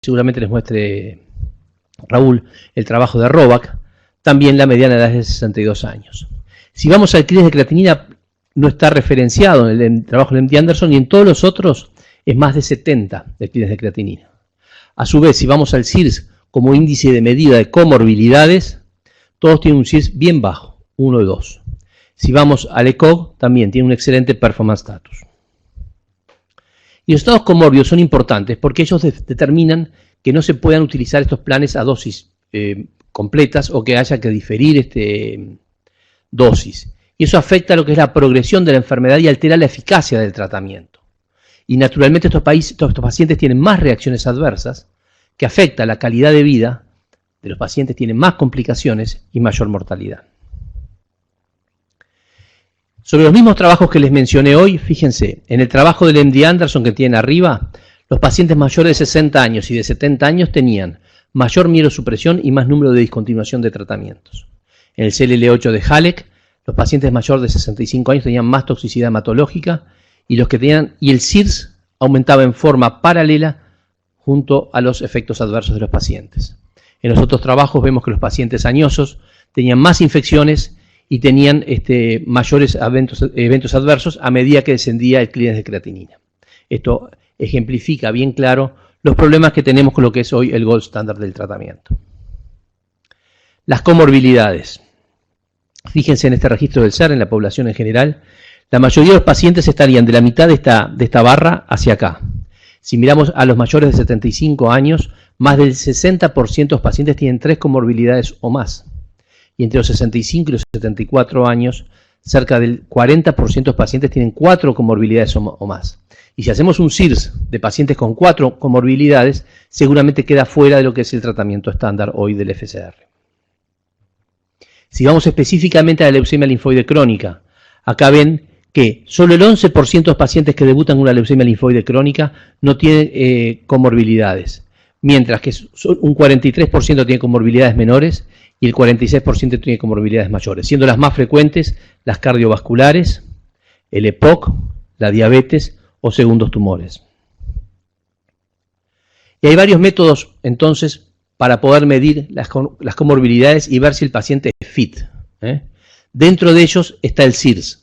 seguramente les muestre Raúl el trabajo de Roback, también la mediana edad es de 62 años. Si vamos al CLIES de creatinina, no está referenciado en el trabajo de MD Anderson, y en todos los otros es más de 70 el CLIES de creatinina. A su vez, si vamos al CIRS como índice de medida de comorbilidades, todos tienen un CIRS bien bajo, 1 y 2. Si vamos al ECOG, también tiene un excelente performance status. Y los estados comórbidos son importantes porque ellos determinan que no se puedan utilizar estos planes a dosis completas o que haya que diferir dosis. Y eso afecta a lo que es la progresión de la enfermedad y altera la eficacia del tratamiento. Y naturalmente estos pacientes tienen más reacciones adversas que afectan la calidad de vida de los pacientes, tienen más complicaciones y mayor mortalidad. Sobre los mismos trabajos que les mencioné hoy, fíjense, en el trabajo del MD Anderson que tienen arriba, los pacientes mayores de 60 años y de 70 años tenían mayor mielosupresión y más número de discontinuación de tratamientos. En el CLL8 de Halleck, los pacientes mayores de 65 años tenían más toxicidad hematológica y el CIRS aumentaba en forma paralela junto a los efectos adversos de los pacientes. En los otros trabajos vemos que los pacientes añosos tenían más infecciones y tenían mayores eventos adversos a medida que descendía el CLIES de creatinina. Esto ejemplifica bien claro los problemas que tenemos con lo que es hoy el gold standard del tratamiento. Las comorbilidades. Fíjense en este registro del SER, en la población en general, la mayoría de los pacientes estarían de la mitad de esta barra hacia acá. Si miramos a los mayores de 75 años, más del 60% de los pacientes tienen 3 comorbilidades o más. Y entre los 65 y los 74 años, cerca del 40% de los pacientes tienen 4 comorbilidades o más. Y si hacemos un CIRS de pacientes con 4 comorbilidades, seguramente queda fuera de lo que es el tratamiento estándar hoy del FCR. Si vamos específicamente a la leucemia linfoide crónica, acá ven que solo el 11% de los pacientes que debutan con una leucemia linfoide crónica no tienen comorbilidades, mientras que un 43% tiene comorbilidades menores y el 46% tiene comorbilidades mayores, siendo las más frecuentes las cardiovasculares, el EPOC, la diabetes o segundos tumores. Y hay varios métodos, entonces, para poder medir las comorbilidades y ver si el paciente es fit. Dentro de ellos está el CIRS.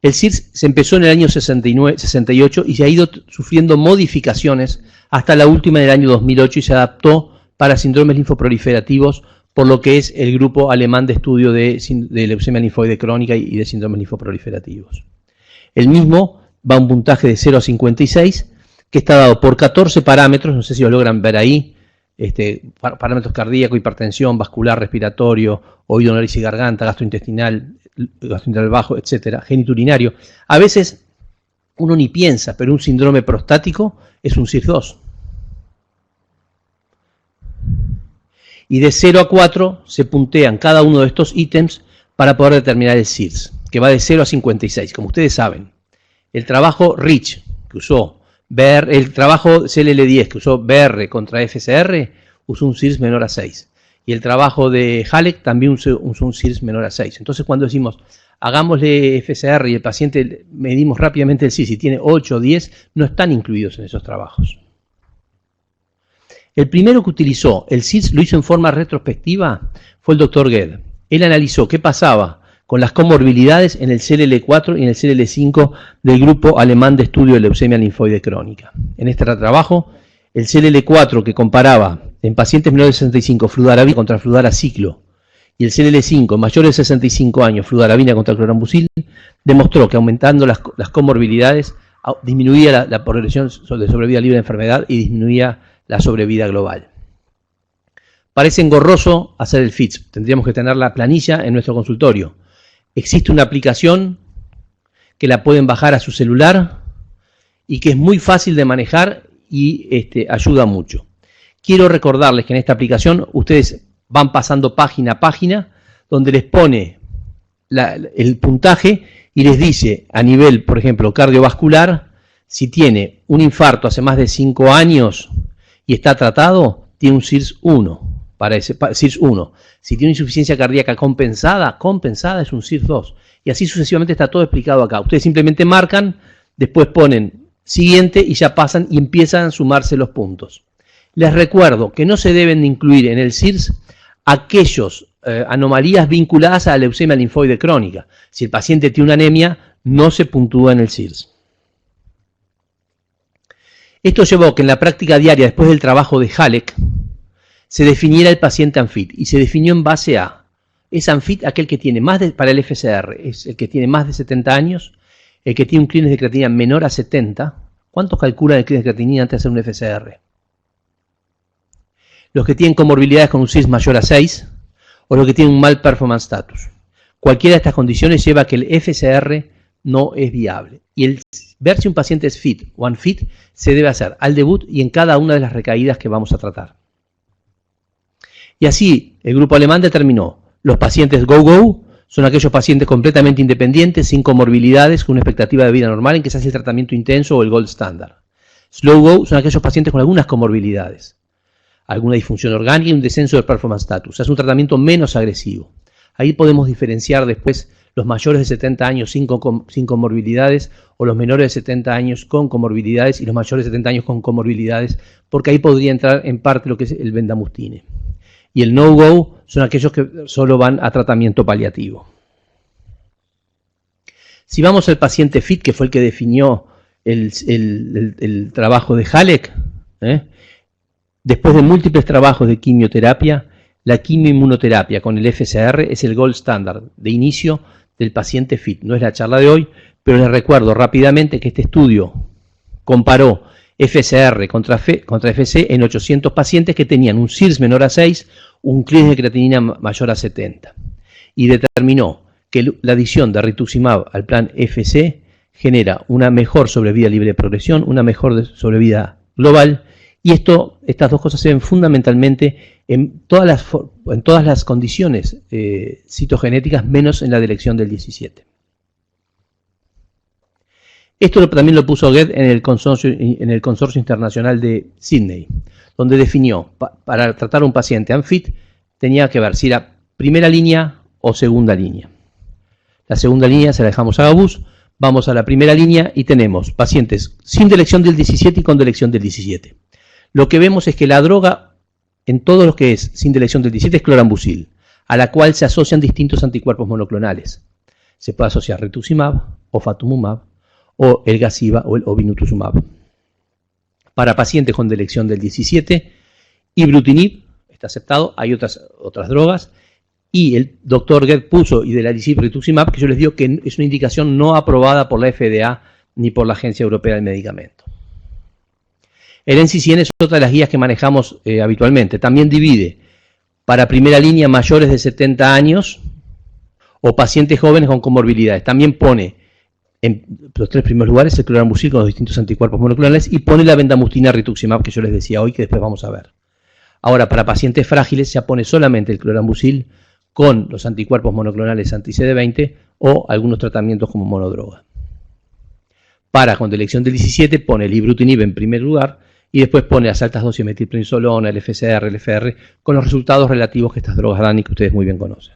El CIRS se empezó en el año 68 y se ha ido sufriendo modificaciones hasta la última en el año 2008 y se adaptó para síndromes linfoproliferativos por lo que es el grupo alemán de estudio de leucemia linfoide crónica y de síndromes linfoproliferativos. El mismo va a un puntaje de 0 a 56 que está dado por 14 parámetros, no sé si lo logran ver ahí, parámetros cardíaco, hipertensión, vascular, respiratorio, oído, nariz y garganta, gastrointestinal bajo, etcétera, genitourinario. A veces uno ni piensa, pero un síndrome prostático es un CIRS-2. Y de 0 a 4 se puntean cada uno de estos ítems para poder determinar el CIRS, que va de 0 a 56, como ustedes saben. El trabajo REACH, que usó el trabajo CLL10, que usó BR contra FCR, usó un CIRS menor a 6. Y el trabajo de Halleck también usó un CIRS menor a 6. Entonces, cuando decimos, hagámosle FCR y el paciente medimos rápidamente el CIRS y tiene 8 o 10, no están incluidos en esos trabajos. El primero que utilizó el CIRS, lo hizo en forma retrospectiva, fue el Dr. Ged. Él analizó qué pasaba con las comorbilidades en el CLL4 y en el CLL5 del grupo alemán de estudio de leucemia linfoide crónica. En este trabajo, el CLL4 que comparaba en pacientes menores de 65 fludarabina contra fludaraciclo y el CLL5 mayores de 65 años fludarabina contra clorambucil, demostró que aumentando las comorbilidades disminuía la progresión de sobrevida libre de enfermedad y disminuía la sobrevida global. Parece engorroso hacer el FITS, tendríamos que tener la planilla en nuestro consultorio. Existe una aplicación que la pueden bajar a su celular y que es muy fácil de manejar y ayuda mucho. Quiero recordarles que en esta aplicación ustedes van pasando página a página donde les pone el puntaje y les dice a nivel, por ejemplo, cardiovascular, si tiene un infarto hace más de 5 años y está tratado, tiene un CIRS 1. Para ese CIRS 1. Si tiene insuficiencia cardíaca compensada es un CIRS 2. Y así sucesivamente está todo explicado acá. Ustedes simplemente marcan, después ponen siguiente y ya pasan y empiezan a sumarse los puntos. Les recuerdo que no se deben incluir en el CIRS aquellas anomalías vinculadas a la leucemia linfoide crónica. Si el paciente tiene una anemia, no se puntúa en el CIRS. Esto llevó a que en la práctica diaria, después del trabajo de Halleck, se definiera el paciente ANFIT y se definió en base a, es ANFIT aquel que tiene más de, para el FCR, es el que tiene más de 70 años, el que tiene un clínico de creatinina menor a 70. ¿Cuántos calculan el clínico de creatinina antes de hacer un FCR? Los que tienen comorbilidades con un CIRS mayor a 6 o los que tienen un mal performance status. Cualquiera de estas condiciones lleva a que el FCR no es viable. Y el ver si un paciente es fit o unfit se debe hacer al debut y en cada una de las recaídas que vamos a tratar. Y así el grupo alemán determinó: los pacientes go-go son aquellos pacientes completamente independientes, sin comorbilidades, con una expectativa de vida normal en que se hace el tratamiento intenso o el gold standard. Slow-go son aquellos pacientes con algunas comorbilidades, alguna disfunción orgánica y un descenso del performance status. Se hace un tratamiento menos agresivo. Ahí podemos diferenciar después los mayores de 70 años sin comorbilidades o los menores de 70 años con comorbilidades y los mayores de 70 años con comorbilidades, porque ahí podría entrar en parte lo que es el bendamustine. Y el no-go son aquellos que solo van a tratamiento paliativo. Si vamos al paciente fit, que fue el que definió el trabajo de Halleck, después de múltiples trabajos de quimioterapia, la quimioinmunoterapia con el FCR es el gold standard de inicio del paciente fit. No es la charla de hoy, pero les recuerdo rápidamente que este estudio comparó FCR contra FC en 800 pacientes que tenían un CIRS menor a 6, un clínico de creatinina mayor a 70. Y determinó que la adición de rituximab al plan FC genera una mejor sobrevida libre de progresión, una mejor sobrevida global. Y estas dos cosas se ven fundamentalmente en todas las condiciones citogenéticas, menos en la de elección del 17. Esto también lo puso Goethe en el consorcio internacional de Sydney, donde definió, para tratar a un paciente unfit, tenía que ver si era primera línea o segunda línea. La segunda línea se la dejamos a Gabus, vamos a la primera línea y tenemos pacientes sin delección del 17 y con delección del 17. Lo que vemos es que la droga, en todo lo que es sin delección del 17, es clorambucil, a la cual se asocian distintos anticuerpos monoclonales. Se puede asociar rituximab, o fatumumab, o el Gazyva o el obinutuzumab. Para pacientes con delección del 17, ibrutinib está aceptado, hay otras drogas, y el doctor Goethe puso idelalisib rituximab, que yo les digo que es una indicación no aprobada por la FDA ni por la Agencia Europea del Medicamento. El NCCN es otra de las guías que manejamos habitualmente. También divide para primera línea mayores de 70 años o pacientes jóvenes con comorbilidades. También pone en los tres primeros lugares el clorambucil con los distintos anticuerpos monoclonales y pone la bendamustina rituximab que yo les decía hoy, que después vamos a ver. Ahora, para pacientes frágiles se pone solamente el clorambucil con los anticuerpos monoclonales anti-CD20 o algunos tratamientos como monodroga. Para con delección del 17 pone el ibrutinib en primer lugar y después pone las altas dosis de metilprednisolona, el FCR, el FR, con los resultados relativos que estas drogas dan y que ustedes muy bien conocen.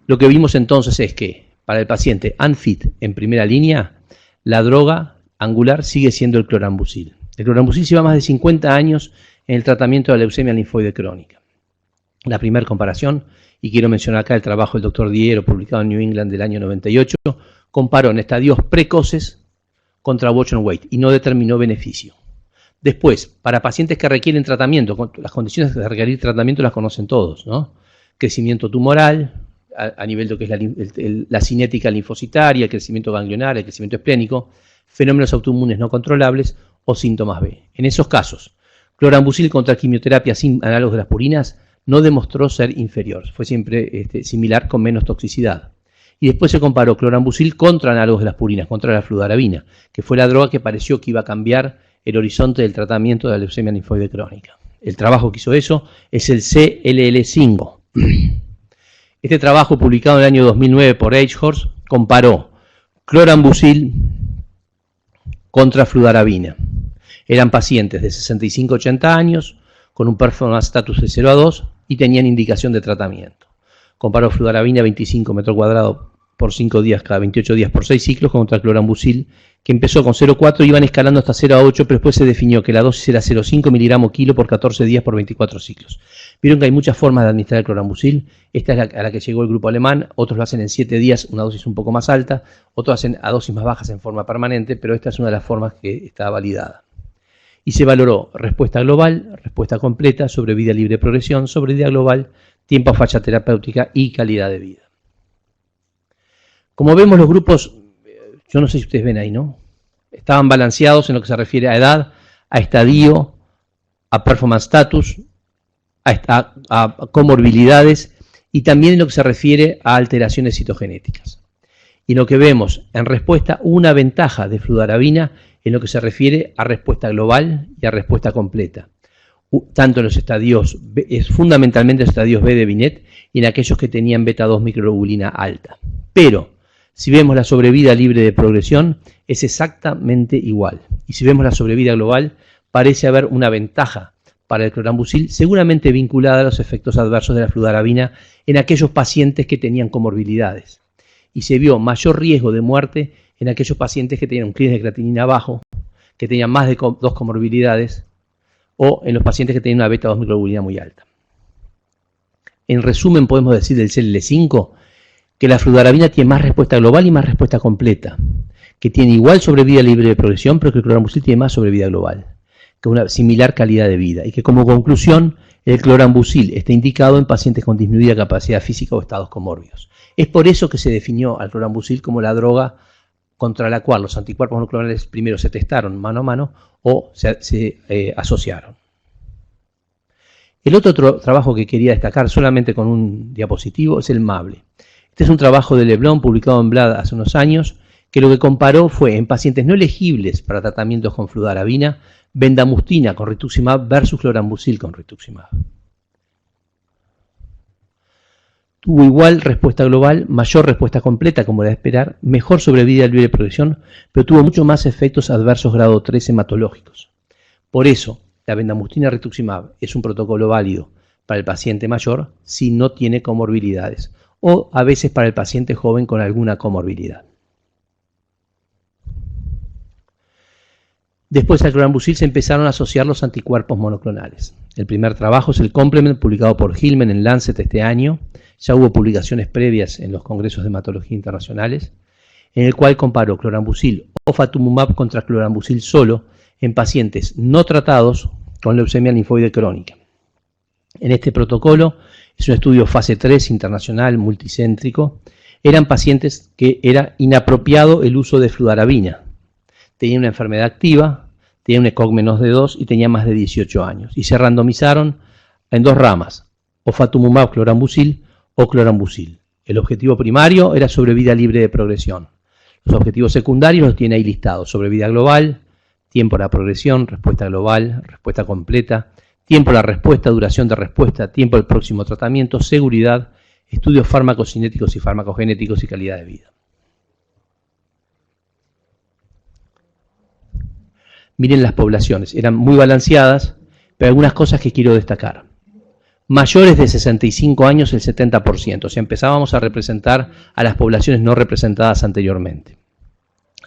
Lo que vimos entonces es que para el paciente unfit en primera línea, la droga angular sigue siendo el clorambucil. El clorambucil lleva más de 50 años en el tratamiento de la leucemia linfoide crónica. La primera comparación, y quiero mencionar acá el trabajo del doctor Diero publicado en New England del año 98, comparó en estadios precoces contra watch and wait y no determinó beneficio. Después, para pacientes que requieren tratamiento, las condiciones de requerir tratamiento las conocen todos, ¿no? Crecimiento tumoral, a nivel de lo que es la cinética linfocitaria, el crecimiento ganglionar, el crecimiento esplénico, fenómenos autoinmunes no controlables o síntomas B. En esos casos, clorambucil contra quimioterapia sin análogos de las purinas no demostró ser inferior, fue siempre similar con menos toxicidad. Y después se comparó clorambucil contra análogos de las purinas, contra la fludarabina, que fue la droga que pareció que iba a cambiar el horizonte del tratamiento de la leucemia linfoide crónica. El trabajo que hizo eso es el CLL5. Este trabajo, publicado en el año 2009 por Eichhorst, comparó clorambucil contra fludarabina. Eran pacientes de 65-80 años, con un performance status de 0 a 2 y tenían indicación de tratamiento. Comparó fludarabina 25 metros cuadrados por 5 días, cada 28 días por 6 ciclos contra clorambucil, que empezó con 0,4 y iban escalando hasta 0,8, pero después se definió que la dosis era 0,5 miligramos kilo por 14 días por 24 ciclos. Vieron que hay muchas formas de administrar el clorambucil. Esta es a la que llegó el grupo alemán. Otros lo hacen en 7 días, una dosis un poco más alta. Otros hacen a dosis más bajas en forma permanente, pero esta es una de las formas que está validada. Y se valoró respuesta global, respuesta completa, sobrevida libre de progresión, sobrevida global, tiempo a falla terapéutica y calidad de vida. Como vemos, los grupos, yo no sé si ustedes ven ahí, ¿no? Estaban balanceados en lo que se refiere a edad, a estadio, a performance status, a comorbilidades y también en lo que se refiere a alteraciones citogenéticas. Y lo que vemos en respuesta, una ventaja de fludarabina en lo que se refiere a respuesta global y a respuesta completa. Tanto en los estadios, fundamentalmente en los estadios B de Binet y en aquellos que tenían beta-2 microglobulina alta. Pero si vemos la sobrevida libre de progresión, es exactamente igual. Y si vemos la sobrevida global, parece haber una ventaja para el clorambucil, seguramente vinculada a los efectos adversos de la fludarabina en aquellos pacientes que tenían comorbilidades. Y se vio mayor riesgo de muerte en aquellos pacientes que tenían un clínico de creatinina bajo, que tenían más de 2 comorbilidades, o en los pacientes que tenían una beta-2 microglobulina muy alta. En resumen, podemos decir del CLL5 que la fludarabina tiene más respuesta global y más respuesta completa, que tiene igual sobrevida libre de progresión, pero que el clorambucil tiene más sobrevida global, que una similar calidad de vida, y que como conclusión el clorambucil está indicado en pacientes con disminuida capacidad física o estados comórbidos. Es por eso que se definió al clorambucil como la droga contra la cual los anticuerpos monoclonales primero se testaron mano a mano o se asociaron. El otro trabajo que quería destacar solamente con un diapositivo es el MABLE. Este es un trabajo de Leblon publicado en Blood hace unos años, que lo que comparó fue en pacientes no elegibles para tratamientos con fludarabina, bendamustina con rituximab versus clorambucil con rituximab. Tuvo igual respuesta global, mayor respuesta completa, como era de esperar, mejor sobrevida libre de progresión, pero tuvo mucho más efectos adversos grado 3 hematológicos. Por eso, la bendamustina rituximab es un protocolo válido para el paciente mayor si no tiene comorbilidades, o a veces para el paciente joven con alguna comorbilidad. Después al clorambucil se empezaron a asociar los anticuerpos monoclonales. El primer trabajo es el Complement, publicado por Hillman en Lancet este año. Ya hubo publicaciones previas en los congresos de hematología internacionales, en el cual comparó clorambucil o ofatumumab contra clorambucil solo en pacientes no tratados con leucemia linfoide crónica. En este protocolo, es un estudio fase 3 internacional multicéntrico, eran pacientes que era inapropiado el uso de fludarabina. Tenían una enfermedad activa, tenían un ECOG menos de 2 y tenían más de 18 años. Y se randomizaron en 2 ramas, ofatumumab clorambucil o clorambucil. El objetivo primario era sobrevida libre de progresión. Los objetivos secundarios los tiene ahí listados: sobrevida global, tiempo a la progresión, respuesta global, respuesta completa, tiempo a la respuesta, duración de respuesta, tiempo al próximo tratamiento, seguridad, estudios farmacocinéticos y farmacogenéticos y calidad de vida. Miren las poblaciones, eran muy balanceadas, pero algunas cosas que quiero destacar. Mayores de 65 años el 70%, o sea, empezábamos a representar a las poblaciones no representadas anteriormente.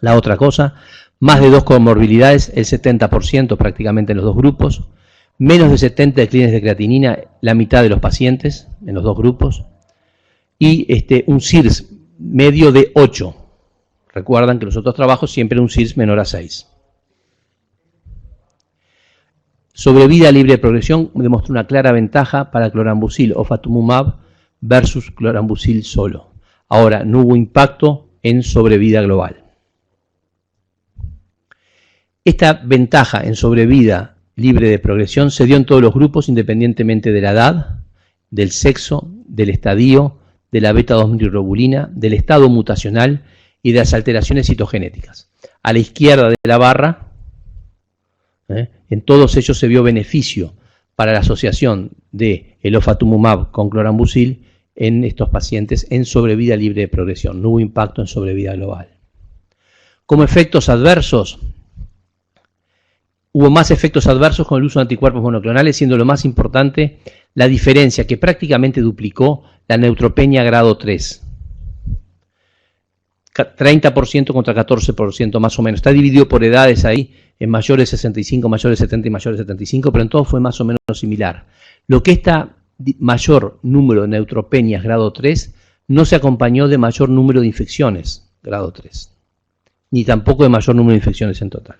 La otra cosa, más de 2 comorbilidades, el 70% prácticamente en los 2 grupos, menos de 70 declines de creatinina, la mitad de los pacientes en los 2 grupos, y un CIRS medio de 8. Recuerdan que los otros trabajos siempre un CIRS menor a 6. Sobrevida libre de progresión demostró una clara ventaja para clorambucil o ofatumumab versus clorambucil solo. Ahora, no hubo impacto en sobrevida global. Esta ventaja en sobrevida libre de progresión se dio en todos los grupos independientemente de la edad, del sexo, del estadio, de la beta-2 microglobulina, del estado mutacional y de las alteraciones citogenéticas. A la izquierda de la barra, en todos ellos se vio beneficio para la asociación de el ofatumumab con clorambucil en estos pacientes en sobrevida libre de progresión. No hubo impacto en sobrevida global. Como efectos adversos, hubo más efectos adversos con el uso de anticuerpos monoclonales, siendo lo más importante la diferencia que prácticamente duplicó la neutropenia grado 3. 30% contra 14% más o menos. Está dividido por edades ahí, en mayores 65, mayores 70 y mayores 75, pero en todo fue más o menos similar. Lo que está mayor número de neutropenias grado 3 no se acompañó de mayor número de infecciones grado 3, ni tampoco de mayor número de infecciones en total.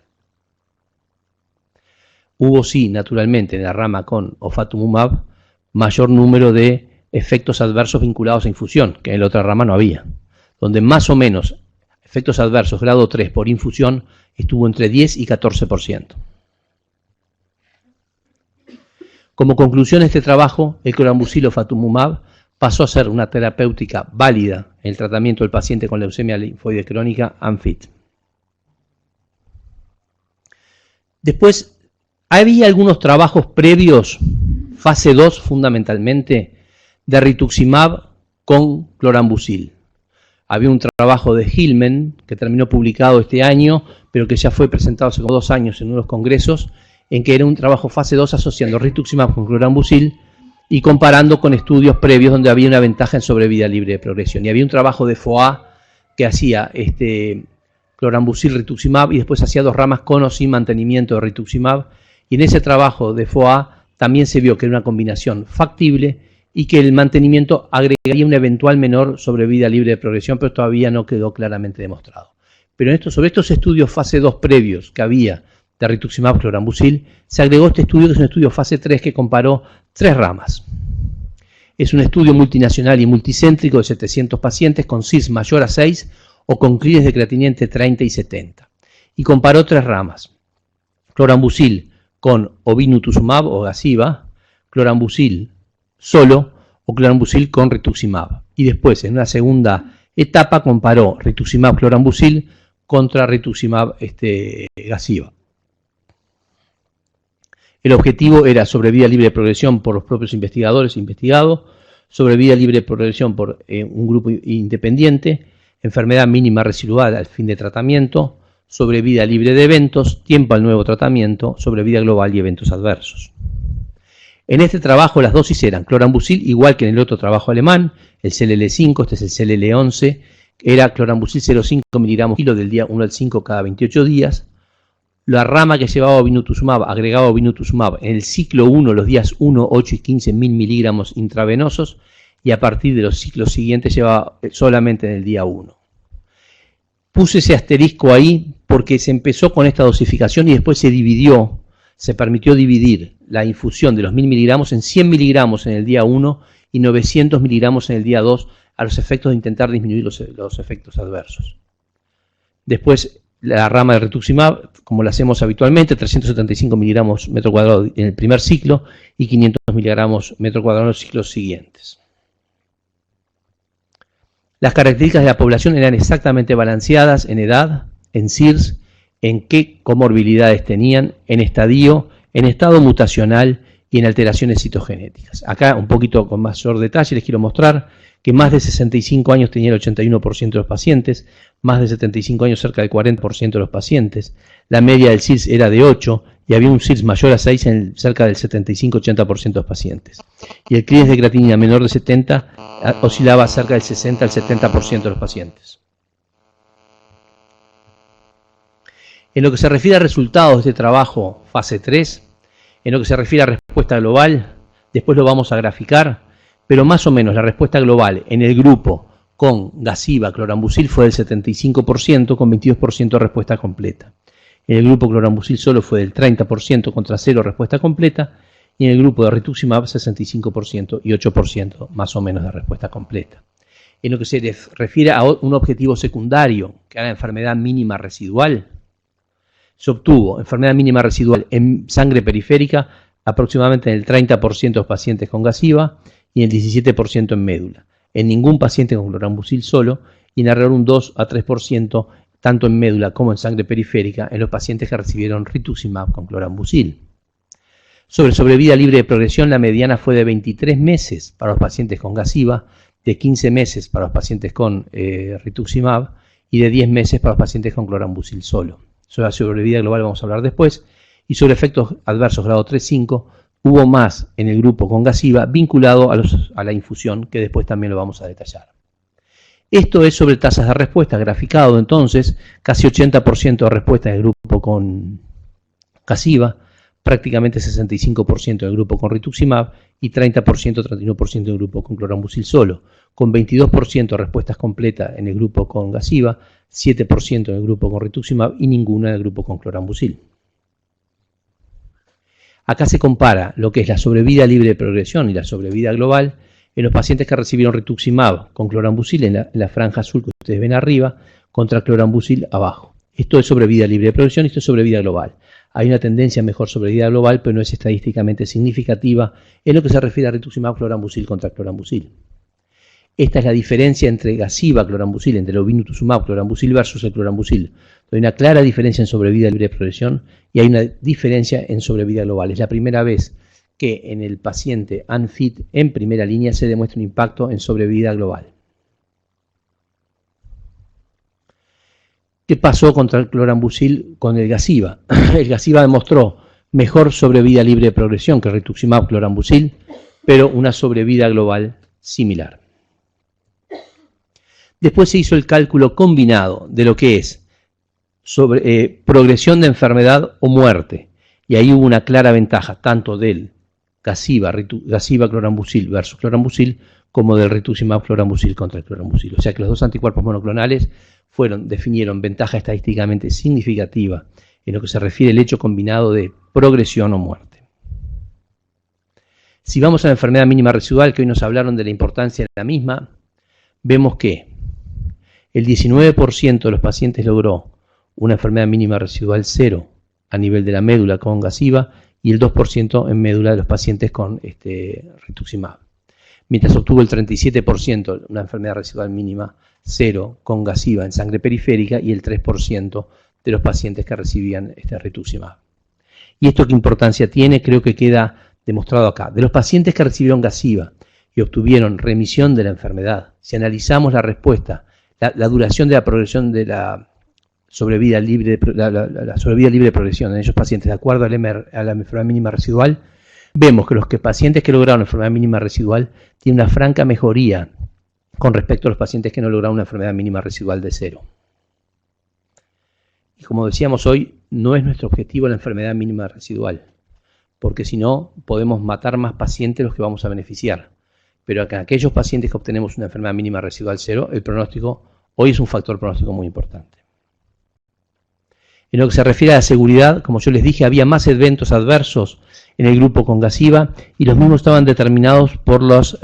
Hubo sí, naturalmente, en la rama con ofatumumab, mayor número de efectos adversos vinculados a infusión, que en la otra rama no había, donde más o menos efectos adversos grado 3 por infusión estuvo entre 10 y 14%. Como conclusión de este trabajo, el clorambucil ofatumumab pasó a ser una terapéutica válida en el tratamiento del paciente con leucemia linfoide crónica ANFIT. Después, había algunos trabajos previos, fase 2 fundamentalmente, de rituximab con clorambucil. Había un trabajo de Hillman, que terminó publicado este año, pero que ya fue presentado hace 2 años en unos congresos, en que era un trabajo fase 2 asociando rituximab con clorambucil y comparando con estudios previos donde había una ventaja en sobrevida libre de progresión. Y había un trabajo de FOA que hacía clorambucil rituximab y después hacía 2 ramas con o sin mantenimiento de rituximab. Y en ese trabajo de FOA también se vio que era una combinación factible y que el mantenimiento agregaría una eventual menor sobrevida libre de progresión, pero todavía no quedó claramente demostrado. Pero sobre estos estudios fase 2 previos que había de rituximab clorambucil, se agregó este estudio que es un estudio fase 3 que comparó 3 ramas. Es un estudio multinacional y multicéntrico de 700 pacientes con CIRS mayor a 6 o con CLIs de creatinina entre 30 y 70. Y comparó 3 ramas. Clorambucil con obinutuzumab o Gazyva, clorambucil solo o clorambucil con rituximab. Y después, en una segunda etapa, comparó rituximab clorambucil contra rituximab Gazyva. El objetivo era sobrevida libre de progresión por los propios investigadores investigados, sobrevida libre de progresión por un grupo independiente, enfermedad mínima residual al fin de tratamiento, sobrevida libre de eventos, tiempo al nuevo tratamiento, sobrevida global y eventos adversos. En este trabajo las dosis eran clorambucil, igual que en el otro trabajo alemán, el CLL5, este es el CLL11, era clorambucil 0,5 miligramos kilo del día 1 al 5 cada 28 días. La rama que llevaba obinutuzumab agregaba obinutuzumab en el ciclo 1, los días 1, 8 y 15 mil miligramos intravenosos, y a partir de los ciclos siguientes llevaba solamente en el día 1. Puse ese asterisco ahí porque se empezó con esta dosificación y después se permitió dividir la infusión de los 1000 miligramos en 100 miligramos en el día 1 y 900 miligramos en el día 2 a los efectos de intentar disminuir los efectos adversos. Después, la rama de rituximab, como la hacemos habitualmente, 375 miligramos metro cuadrado en el primer ciclo y 500 miligramos metro cuadrado en los ciclos siguientes. Las características de la población eran exactamente balanceadas en edad, en CIRS, en qué comorbilidades tenían, en estadio, en estado mutacional y en alteraciones citogenéticas. Acá, un poquito con mayor detalle, les quiero mostrar que más de 65 años tenía el 81% de los pacientes, más de 75 años cerca del 40% de los pacientes, la media del CIRS era de 8 y había un CIRS mayor a 6 en cerca del 75-80% de los pacientes. Y el CLIs de creatinina menor de 70 oscilaba cerca del 60 al 70% de los pacientes. En lo que se refiere a resultados de este trabajo fase 3, en lo que se refiere a respuesta global, después lo vamos a graficar, pero más o menos la respuesta global en el grupo con Gazyva clorambucil fue del 75% con 22% de respuesta completa. En el grupo clorambucil solo fue del 30% contra 0 respuesta completa, y en el grupo de rituximab 65% y 8% más o menos de respuesta completa. En lo que se refiere a un objetivo secundario, que era la enfermedad mínima residual, se obtuvo enfermedad mínima residual en sangre periférica aproximadamente en el 30% de los pacientes con Gazyva y en el 17% en médula. En ningún paciente con clorambucil solo y en alrededor un 2 a 3% tanto en médula como en sangre periférica en los pacientes que recibieron rituximab con clorambucil. Sobre sobrevida libre de progresión, la mediana fue de 23 meses para los pacientes con Gazyva, de 15 meses para los pacientes con rituximab y de 10 meses para los pacientes con clorambucil solo. Sobre la sobrevida global vamos a hablar después. Y sobre efectos adversos grado 3-5, hubo más en el grupo con Gazyva vinculado a la infusión, que después también lo vamos a detallar. Esto es sobre tasas de respuesta, graficado entonces, casi 80% de respuesta en el grupo con Gaziva, prácticamente 65% del grupo con rituximab y 30%, 31% del grupo con clorambucil solo, con 22% de respuestas completas en el grupo con Gaziva, 7% en el grupo con rituximab y ninguna en el grupo con clorambucil. Acá se compara lo que es la sobrevida libre de progresión y la sobrevida global en los pacientes que recibieron rituximab con clorambucil en la franja azul que ustedes ven arriba, contra clorambucil abajo. Esto es sobrevida libre de progresión y esto es sobrevida global. Hay una tendencia a mejor sobrevida global, pero no es estadísticamente significativa en lo que se refiere a rituximab clorambucil contra clorambucil. Esta es la diferencia entre Gaziva clorambucil, entre el obinutuzumab clorambucil versus el clorambucil. Hay una clara diferencia en sobrevida libre de progresión y hay una diferencia en sobrevida global. Es la primera vez que en el paciente unfit en primera línea se demuestra un impacto en sobrevida global. ¿Qué pasó contra el clorambucil con el Gaziva? El Gaziva demostró mejor sobrevida libre de progresión que el rituximab clorambucil, pero una sobrevida global similar. Después se hizo el cálculo combinado de lo que es progresión de enfermedad o muerte, y ahí hubo una clara ventaja tanto del Gaziva clorambucil versus clorambucil como del rituximab clorambucil contra el clorambucil. O sea que los dos anticuerpos monoclonales definieron ventaja estadísticamente significativa en lo que se refiere al hecho combinado de progresión o muerte. Si vamos a la enfermedad mínima residual, que hoy nos hablaron de la importancia de la misma, vemos que el 19% de los pacientes logró una enfermedad mínima residual 0 a nivel de la médula con Gaziva y el 2% en médula de los pacientes con rituximab. Mientras obtuvo el 37% una enfermedad residual mínima 0 con Gaziva en sangre periférica y el 3% de los pacientes que recibían rituximab. ¿Y esto qué importancia tiene? Creo que queda demostrado acá. De los pacientes que recibieron Gaziva y obtuvieron remisión de la enfermedad, si analizamos la respuesta, la duración de la progresión de la sobrevida libre de progresión en esos pacientes de acuerdo a la enfermedad mínima residual, vemos que los pacientes que lograron enfermedad mínima residual tienen una franca mejoría con respecto a los pacientes que no lograron una enfermedad mínima residual de 0. Y como decíamos hoy, no es nuestro objetivo la enfermedad mínima residual, porque si no, podemos matar más pacientes de los que vamos a beneficiar. Pero en aquellos pacientes que obtenemos una enfermedad mínima residual 0, el pronóstico hoy es un factor pronóstico muy importante. En lo que se refiere a la seguridad, como yo les dije, había más eventos adversos en el grupo con Gaziva y los mismos estaban determinados por las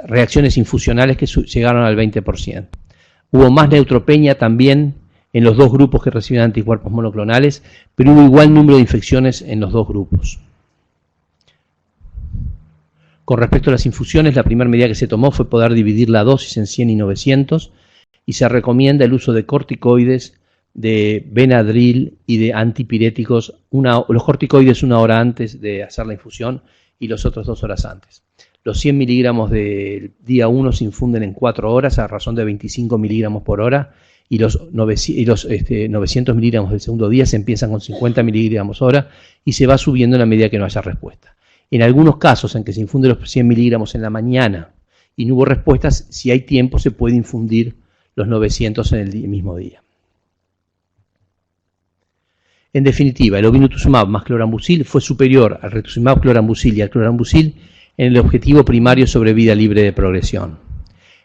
reacciones infusionales que llegaron al 20%. Hubo más neutropenia también en los dos grupos que recibían anticuerpos monoclonales, pero hubo igual número de infecciones en los dos grupos. Con respecto a las infusiones, la primera medida que se tomó fue poder dividir la dosis en 100 y 900 y se recomienda el uso de corticoides, de Benadryl y de antipiréticos, los corticoides 1 hora antes de hacer la infusión y los otros 2 horas antes. Los 100 miligramos del día 1 se infunden en 4 horas a razón de 25 miligramos por hora y los 900 miligramos del segundo día se empiezan con 50 miligramos hora y se va subiendo en la medida que no haya respuesta. En algunos casos en que se infunden los 100 miligramos en la mañana y no hubo respuestas, si hay tiempo se puede infundir los 900 en el mismo día. En definitiva, el obinutuzumab más clorambucil fue superior al rituximab clorambucil y al clorambucil en el objetivo primario sobre vida libre de progresión.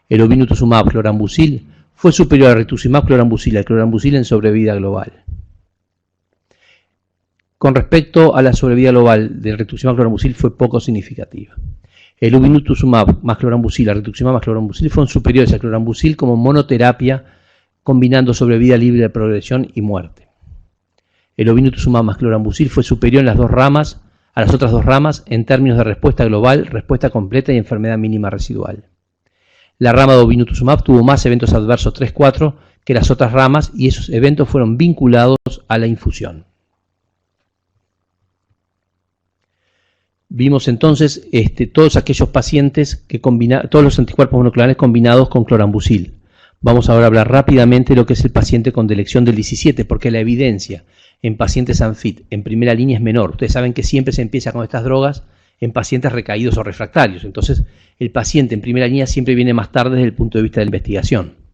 El obinutuzumab clorambucil fue superior al rituximab clorambucil y al clorambucil en sobrevida global. Con respecto a la sobrevida global del rituximab clorambucil fue poco significativa. El obinutuzumab más clorambucil al rituximab más clorambucil fueron superiores al clorambucil como monoterapia combinando sobrevida libre de progresión y muerte. El obinutuzumab más clorambucil fue superior en las a las otras dos ramas en términos de respuesta global, respuesta completa y enfermedad mínima residual. La rama de obinutuzumab tuvo más eventos adversos 3-4 que las otras ramas y esos eventos fueron vinculados a la infusión. Vimos entonces todos aquellos pacientes todos los anticuerpos monoclonales combinados con clorambucil. Vamos ahora a hablar rápidamente de lo que es el paciente con delección del 17, porque la evidencia en pacientes unfit en primera línea es menor. Ustedes saben que siempre se empieza con estas drogas en pacientes recaídos o refractarios. Entonces, el paciente en primera línea siempre viene más tarde desde el punto de vista de la investigación.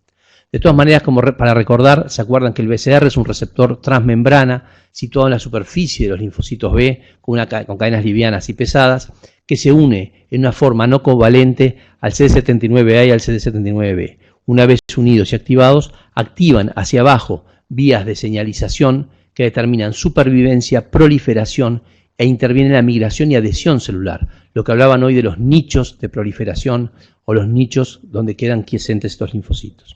De todas maneras, como para recordar, se acuerdan que el BCR es un receptor transmembrana situado en la superficie de los linfocitos B con cadenas livianas y pesadas que se une en una forma no covalente al CD79A y al CD79B. Una vez unidos y activados, activan hacia abajo vías de señalización que determinan supervivencia, proliferación e intervienen en la migración y adhesión celular. Lo que hablaban hoy de los nichos de proliferación o los nichos donde quedan quiescentes estos linfocitos.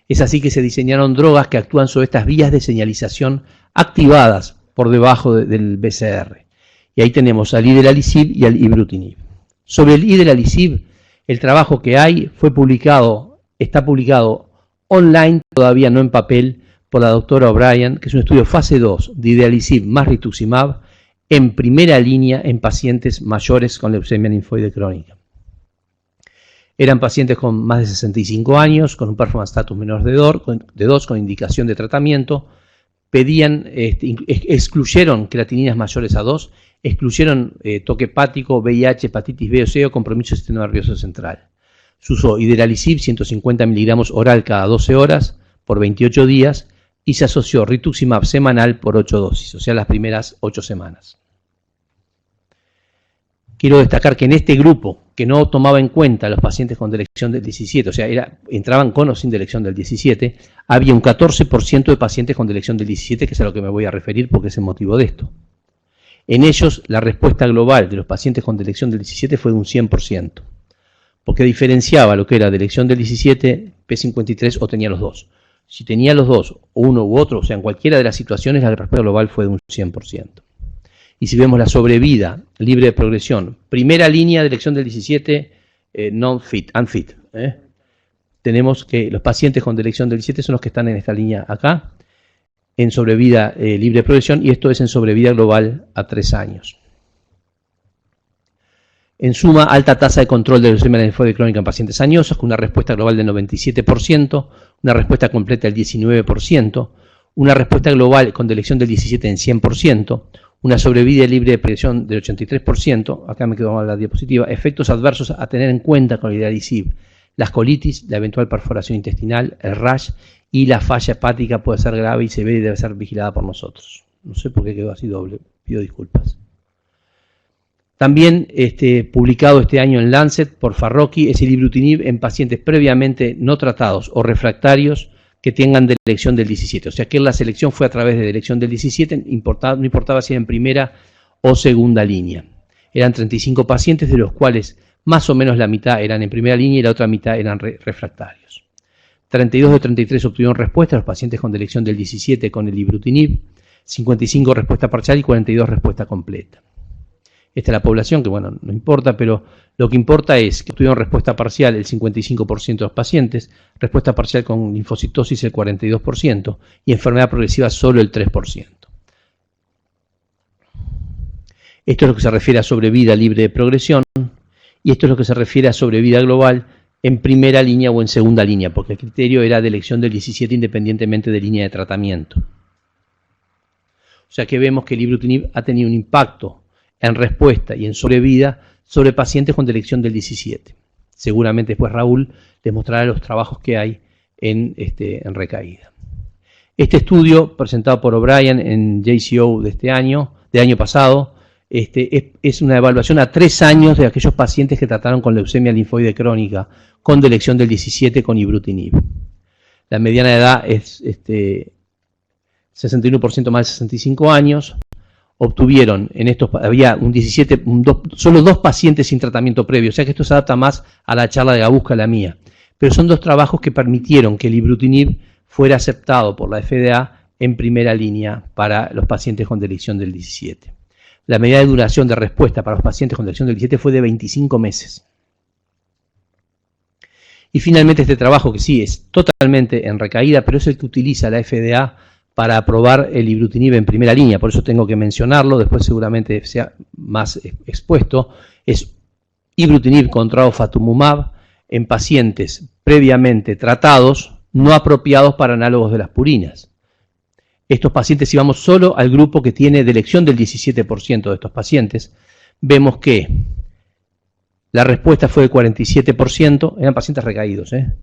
Es así que se diseñaron drogas que actúan sobre estas vías de señalización activadas por debajo del BCR. Y ahí tenemos al idelalisib y al ibrutinib. Sobre el idelalisib, el trabajo que hay está publicado online, todavía no en papel, por la doctora O'Brien, que es un estudio fase 2 de idelalisib más rituximab en primera línea en pacientes mayores con leucemia linfoide crónica. Eran pacientes con más de 65 años, con un performance status menor de 2, con indicación de tratamiento. Excluyeron creatininas mayores a 2, excluyeron toque hepático, VIH, hepatitis B o C o compromiso del sistema nervioso central. Se usó idelalisib 150 miligramos oral cada 12 horas por 28 días y se asoció rituximab semanal por 8 dosis, o sea, las primeras 8 semanas. Quiero destacar que en este grupo, que no tomaba en cuenta a los pacientes con delección del 17, o sea, entraban con o sin delección del 17, había un 14% de pacientes con delección del 17, que es a lo que me voy a referir porque es el motivo de esto. En ellos, la respuesta global de los pacientes con delección del 17 fue de un 100%, porque diferenciaba lo que era delección del 17, P53 o tenía los dos. Si tenía los dos, o uno u otro, o sea, en cualquiera de las situaciones, la respuesta global fue de un 100%. Y si vemos la sobrevida libre de progresión, primera línea de elección del 17, unfit. Tenemos que los pacientes con delección del 17 son los que están en esta línea acá, en sobrevida libre de progresión, y esto es en sobrevida global a 3 años. En suma, alta tasa de control de leucemia linfoide crónica en pacientes añosos, con una respuesta global del 97%, una respuesta completa del 19%, una respuesta global con delección del 17 en 100%, una sobrevida libre de progresión del 83%, acá me quedo con la diapositiva, efectos adversos a tener en cuenta con el idelalisib, las colitis, la eventual perforación intestinal, el rash y la falla hepática puede ser grave y severa y debe ser vigilada por nosotros. No sé por qué quedó así doble, pido disculpas. También publicado este año en Lancet por Farrokhi es el ibrutinib en pacientes previamente no tratados o refractarios que tengan delección del 17. O sea que la selección fue a través de delección del 17, no importaba si era en primera o segunda línea. Eran 35 pacientes, de los cuales más o menos la mitad eran en primera línea y la otra mitad eran refractarios. 32 de 33 obtuvieron respuesta, los pacientes con delección del 17 con el ibrutinib, 55 respuesta parcial y 42 respuesta completa. Esta es la población, que bueno, no importa, pero lo que importa es que tuvieron respuesta parcial el 55% de los pacientes, respuesta parcial con linfocitosis el 42% y enfermedad progresiva solo el 3%. Esto es lo que se refiere a sobrevida libre de progresión y esto es lo que se refiere a sobrevida global en primera línea o en segunda línea, porque el criterio era de elección del 17 independientemente de línea de tratamiento. O sea que vemos que el ibrutinib ha tenido un impacto en respuesta y en sobrevida sobre pacientes con delección del 17. Seguramente después Raúl les mostrará los trabajos que hay en recaída. Este estudio, presentado por O'Brien en JCO de año pasado, es una evaluación a 3 años de aquellos pacientes que trataron con leucemia linfoide crónica con delección del 17 con ibrutinib. La mediana de edad es 61% más de 65 años. Obtuvieron en estos, había solo 2 pacientes sin tratamiento previo, o sea que esto se adapta más a la charla de Gabuska, la mía. Pero son 2 trabajos que permitieron que el ibrutinib fuera aceptado por la FDA en primera línea para los pacientes con delección del 17. La medida de duración de respuesta para los pacientes con delección del 17 fue de 25 meses. Y finalmente este trabajo, que sí es totalmente en recaída, pero es el que utiliza la FDA para aprobar el ibrutinib en primera línea, por eso tengo que mencionarlo, después seguramente sea más expuesto, es ibrutinib contra ofatumumab en pacientes previamente tratados, no apropiados para análogos de las purinas. Estos pacientes, si vamos solo al grupo que tiene delección del 17% de estos pacientes, vemos que la respuesta fue de 47%, eran pacientes recaídos, en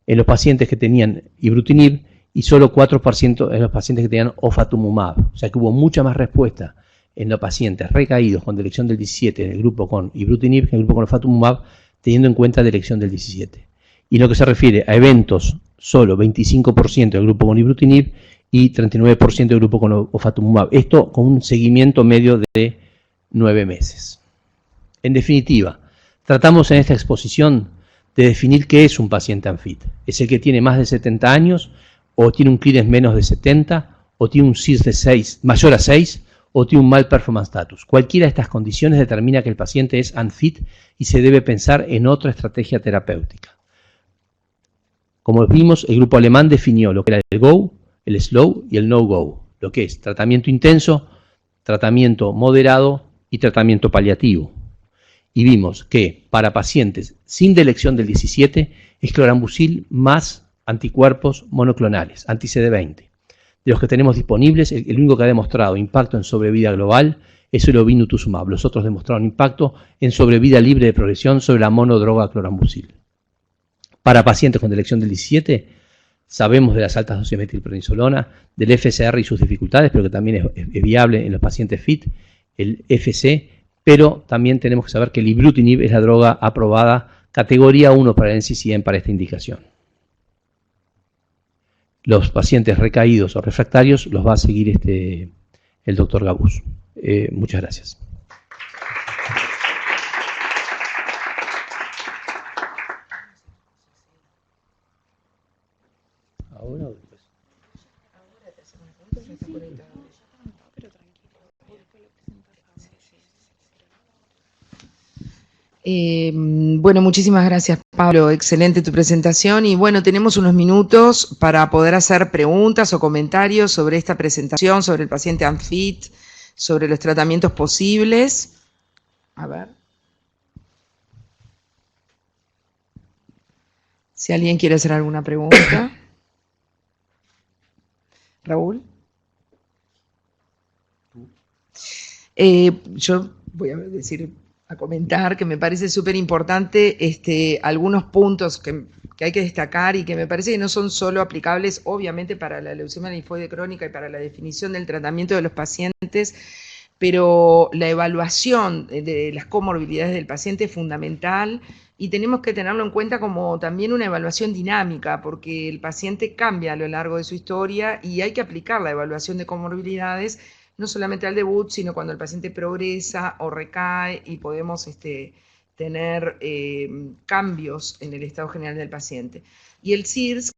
los pacientes que tenían ibrutinib, y solo 4% en los pacientes que tenían ofatumumab. O sea que hubo mucha más respuesta en los pacientes recaídos con delección del 17 en el grupo con ibrutinib que en el grupo con ofatumumab, teniendo en cuenta la delección del 17. Y en lo que se refiere a eventos, solo 25% del grupo con ibrutinib y 39% del grupo con ofatumumab. Esto con un seguimiento medio de 9 meses. En definitiva, tratamos en esta exposición de definir qué es un paciente ANFIT. Es el que tiene más de 70 años, o tiene un clearance menos de 70, o tiene un CIRS de 6, mayor a 6, o tiene un mal performance status. Cualquiera de estas condiciones determina que el paciente es unfit y se debe pensar en otra estrategia terapéutica. Como vimos, el grupo alemán definió lo que era el GO, el slow y el no-go, lo que es tratamiento intenso, tratamiento moderado y tratamiento paliativo. Y vimos que para pacientes sin delección del 17 es clorambucil más anticuerpos monoclonales, anti-CD20. De los que tenemos disponibles, el único que ha demostrado impacto en sobrevida global es el ovinutuzumab. Los otros demostraron impacto en sobrevida libre de progresión sobre la monodroga clorambucil. Para pacientes con delección del 17, sabemos de las altas dosis de metilprednisolona, del FCR y sus dificultades, pero que también es viable en los pacientes FIT, el FC, pero también tenemos que saber que el ibrutinib es la droga aprobada categoría 1 para el NCCN para esta indicación. Los pacientes recaídos o refractarios los va a seguir el doctor Gabus. Muchas gracias. ¿Ahora o después? Bueno, muchísimas gracias, Pablo. Excelente tu presentación. Y bueno, tenemos unos minutos para poder hacer preguntas o comentarios sobre esta presentación, sobre el paciente ANFIT, sobre los tratamientos posibles. A ver. Si alguien quiere hacer alguna pregunta. Raúl. Yo voy a comentar que me parece súper importante algunos puntos que hay que destacar y que me parece que no son solo aplicables, obviamente, para la leucemia linfoide crónica y para la definición del tratamiento de los pacientes, pero la evaluación de las comorbilidades del paciente es fundamental y tenemos que tenerlo en cuenta como también una evaluación dinámica, porque el paciente cambia a lo largo de su historia y hay que aplicar la evaluación de comorbilidades no solamente al debut, sino cuando el paciente progresa o recae y podemos tener cambios en el estado general del paciente. Y el CIRS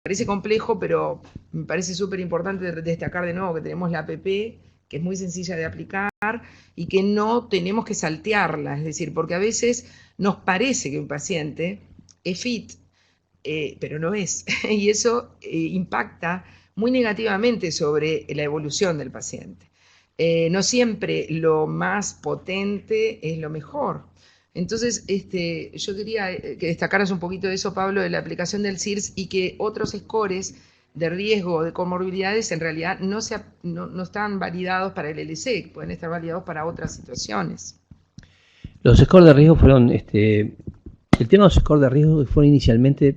parece complejo, pero me parece súper importante destacar de nuevo que tenemos la APP, que es muy sencilla de aplicar y que no tenemos que saltearla, es decir, porque a veces nos parece que un paciente es fit, pero no es, y eso impacta muy negativamente sobre la evolución del paciente. No siempre lo más potente es lo mejor. Entonces, yo quería que destacaras un poquito de eso, Pablo, de la aplicación del CIRS y que otros scores de riesgo de comorbilidades en realidad no están validados para el LC, pueden estar validados para otras situaciones. Los scores de riesgo fueron, el tema de los scores de riesgo fueron inicialmente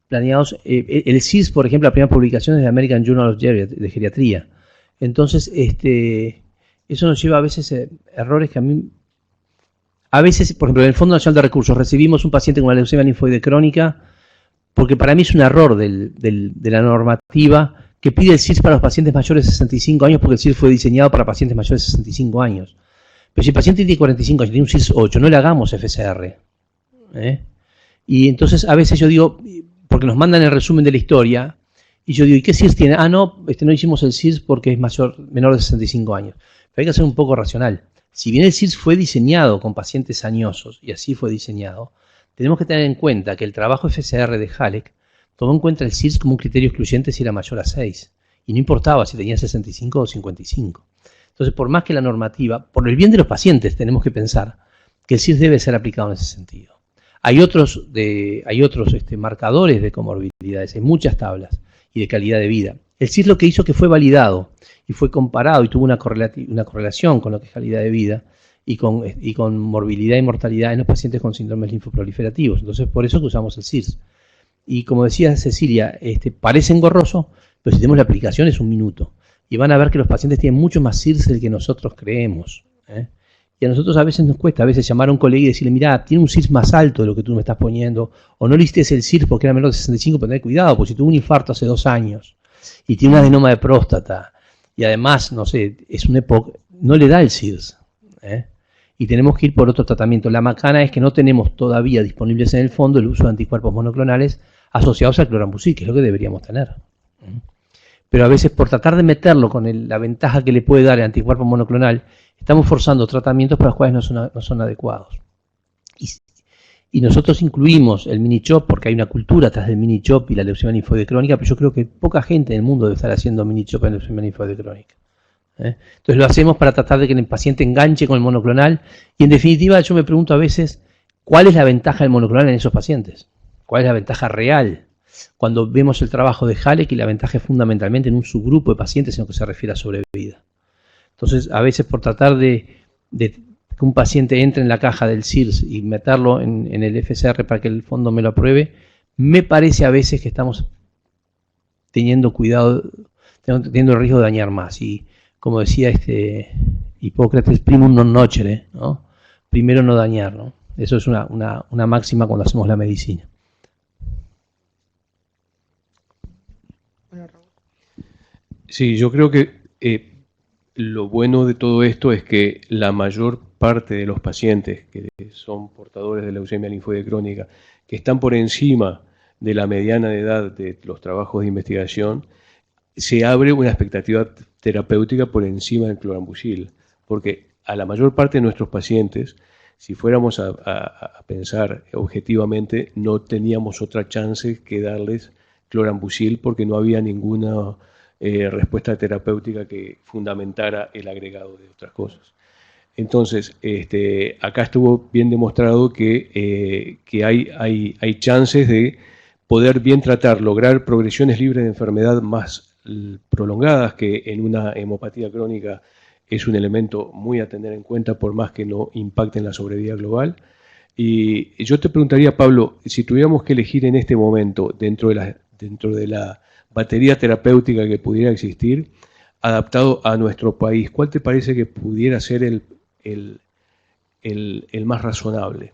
planeados, el CIRS, por ejemplo, la primera publicación es de American Journal of de Geriatría. Entonces, eso nos lleva a veces errores que a veces, por ejemplo, en el Fondo Nacional de Recursos recibimos un paciente con una leucemia linfoide crónica, porque para mí es un error de la normativa que pide el CIRS para los pacientes mayores de 65 años, porque el CIRS fue diseñado para pacientes mayores de 65 años. Pero si el paciente tiene 45 años, tiene un CIRS 8, no le hagamos FCR. Y entonces a veces yo digo, porque nos mandan el resumen de la historia, y yo digo, ¿y qué CIRS tiene? Ah, no, no hicimos el CIRS porque es menor de 65 años. Pero hay que ser un poco racional. Si bien el CIRS fue diseñado con pacientes añosos, y así fue diseñado, tenemos que tener en cuenta que el trabajo FCR de Halleck tomó en cuenta el CIRS como un criterio excluyente si era mayor a 6, y no importaba si tenía 65 o 55. Entonces, por más que la normativa, por el bien de los pacientes, tenemos que pensar que el CIRS debe ser aplicado en ese sentido. Hay otros marcadores de comorbilidades, hay muchas tablas y de calidad de vida. El CIRS lo que hizo que fue validado y fue comparado y tuvo una correlación con lo que es calidad de vida y con morbilidad y mortalidad en los pacientes con síndromes linfoproliferativos. Entonces, por eso que usamos el CIRS. Y como decía Cecilia, parece engorroso, pero si tenemos la aplicación es 1 minuto. Y van a ver que los pacientes tienen mucho más CIRS del que nosotros creemos. Y a nosotros a veces nos cuesta, a veces llamar a un colega y decirle, mira, tiene un CIRS más alto de lo que tú me estás poniendo, o no listes el CIRS porque era menor de 65, pero tener cuidado, porque si tuvo un infarto hace 2 años y tiene un adenoma de próstata, y además, no sé, es una época, no le da el CIRS. Y tenemos que ir por otro tratamiento. La macana es que no tenemos todavía disponibles en el fondo el uso de anticuerpos monoclonales asociados al clorambucil, que es lo que deberíamos tener. Pero a veces por tratar de meterlo con la ventaja que le puede dar el anticuerpo monoclonal, estamos forzando tratamientos para los cuales no son adecuados. Y nosotros incluimos el mini-CHOP porque hay una cultura atrás del mini-CHOP y la leucemia linfoide crónica, pero yo creo que poca gente en el mundo debe estar haciendo mini-CHOP en leucemia linfoide crónica. Entonces lo hacemos para tratar de que el paciente enganche con el monoclonal y en definitiva yo me pregunto a veces ¿cuál es la ventaja del monoclonal en esos pacientes? ¿Cuál es la ventaja real? Cuando vemos el trabajo de Halleck y la ventaja es fundamentalmente en un subgrupo de pacientes en lo que se refiere a sobrevida. Entonces a veces por tratar de que un paciente entre en la caja del CIRS y meterlo en el FCR para que el fondo me lo apruebe, me parece a veces que estamos teniendo cuidado, teniendo el riesgo de dañar más. Y como decía Hipócrates, primum non nocere, ¿no? Primero no dañar, ¿no? Eso es una máxima cuando hacemos la medicina. Sí, yo creo que lo bueno de todo esto es que la mayor parte de los pacientes que son portadores de leucemia linfoide crónica, que están por encima de la mediana de edad de los trabajos de investigación, se abre una expectativa terapéutica por encima del clorambucil, porque a la mayor parte de nuestros pacientes, si fuéramos a pensar objetivamente, no teníamos otra chance que darles clorambucil porque no había ninguna respuesta terapéutica que fundamentara el agregado de otras cosas. Entonces, acá estuvo bien demostrado que hay chances de poder bien tratar, lograr progresiones libres de enfermedad más prolongadas, que en una hemopatía crónica es un elemento muy a tener en cuenta por más que no impacte en la sobrevida global. Y yo te preguntaría, Pablo, si tuviéramos que elegir en este momento, dentro de la batería terapéutica que pudiera existir, adaptado a nuestro país, ¿cuál te parece que pudiera ser el más razonable?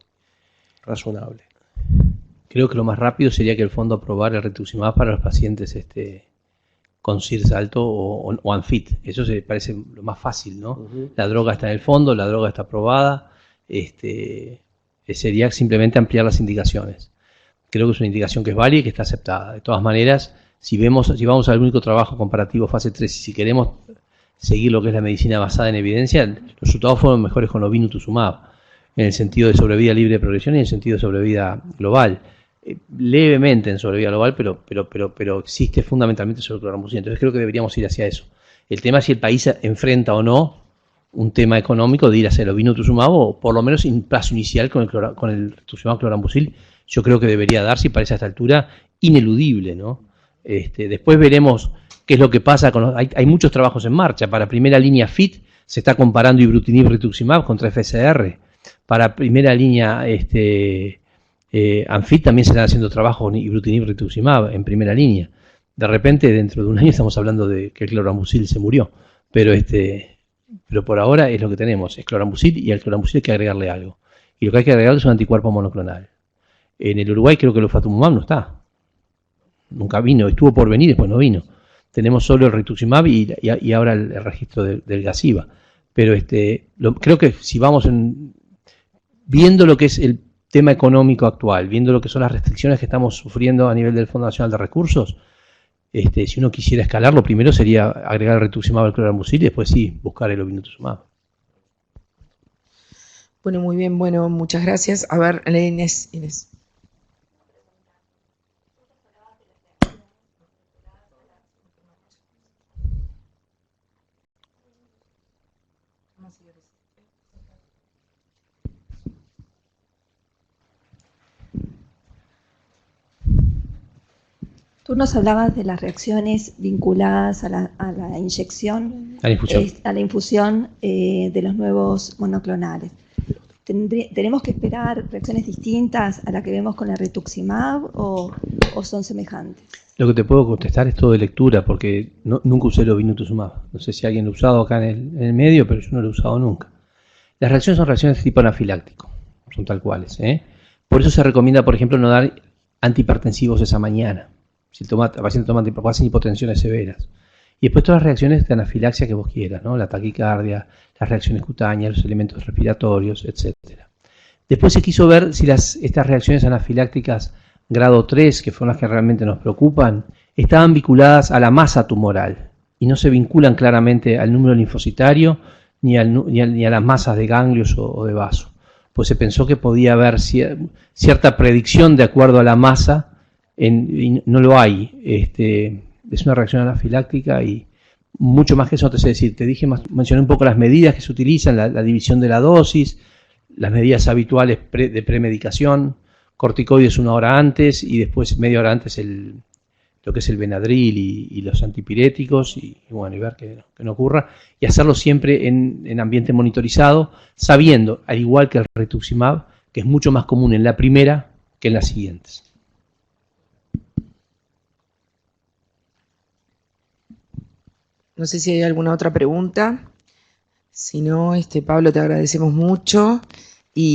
Creo que lo más rápido sería que el fondo aprobara el rituximab para los pacientes con CIRS alto o ANFIT. Eso se parece lo más fácil, ¿no? Uh-huh. La droga está en el fondo, la droga está aprobada. Sería simplemente ampliar las indicaciones. Creo que es una indicación que es válida y que está aceptada. De todas maneras, si vamos al único trabajo comparativo fase 3 y si queremos seguir lo que es la medicina basada en evidencia, los resultados fueron mejores con obinutuzumab, en el sentido de sobrevida libre de progresión y en el sentido de sobrevida global. Levemente en sobrevida global, pero existe fundamentalmente sobre el clorambucil. Entonces creo que deberíamos ir hacia eso. El tema es si el país enfrenta o no un tema económico de ir hacia el obinutuzumab o por lo menos en plazo inicial con el rituximab clorambucil. Yo creo que debería darse y parece a esta altura ineludible, ¿no? Después veremos qué es lo que pasa hay muchos trabajos en marcha. Para primera línea FIT se está comparando ibrutinib rituximab contra FCR. Para primera línea ANFIT también se están haciendo trabajos con ibrutinib rituximab en primera línea. De repente, dentro de un año estamos hablando de que el clorambucil se murió. Pero por ahora es lo que tenemos, es clorambucil y al clorambucil hay que agregarle algo. Y lo que hay que agregarle es un anticuerpo monoclonal. En el Uruguay creo que el ofatumumab no está. Nunca vino, estuvo por venir, después no vino. Tenemos solo el rituximab y ahora el registro del Gazyva. Pero creo que si vamos viendo lo que es el tema económico actual, viendo lo que son las restricciones que estamos sufriendo a nivel del Fondo Nacional de Recursos, si uno quisiera escalar, lo primero sería agregar el rituximab al clorambucil y después sí, buscar el obinutuzumab. Bueno, muy bien, bueno, muchas gracias. A ver, Inés. Tú nos hablabas de las reacciones vinculadas a la inyección, a la infusión de los nuevos monoclonales. ¿Tenemos que esperar reacciones distintas a las que vemos con el rituximab o son semejantes? Lo que te puedo contestar es todo de lectura, porque nunca usé el ovinutuzumab. No sé si alguien lo ha usado acá en el medio, pero yo no lo he usado nunca. Las reacciones son reacciones de tipo anafiláctico, son tal cuales. Por eso se recomienda, por ejemplo, no dar antihipertensivos esa mañana. Si el paciente toma antihipertensivos, hacen hipotensiones severas. Y después todas las reacciones de anafilaxia que vos quieras, ¿no? La taquicardia, las reacciones cutáneas, los elementos respiratorios, etc. Después se quiso ver si estas reacciones anafilácticas grado 3, que fueron las que realmente nos preocupan, estaban vinculadas a la masa tumoral y no se vinculan claramente al número linfocitario ni a las masas de ganglios o de vaso. Pues se pensó que podía haber cierta predicción de acuerdo a la masa, y no lo hay. Es una reacción anafiláctica y mucho más que eso te sé decir. Mencioné un poco las medidas que se utilizan, la división de la dosis, las medidas habituales de premedicación, corticoides 1 hora antes y después media hora antes lo que es el Benadryl y los antipiréticos y ver que no ocurra, y hacerlo siempre en ambiente monitorizado, sabiendo, al igual que el rituximab, que es mucho más común en la primera que en las siguientes. No sé si hay alguna otra pregunta. Si no, Pablo, te agradecemos mucho.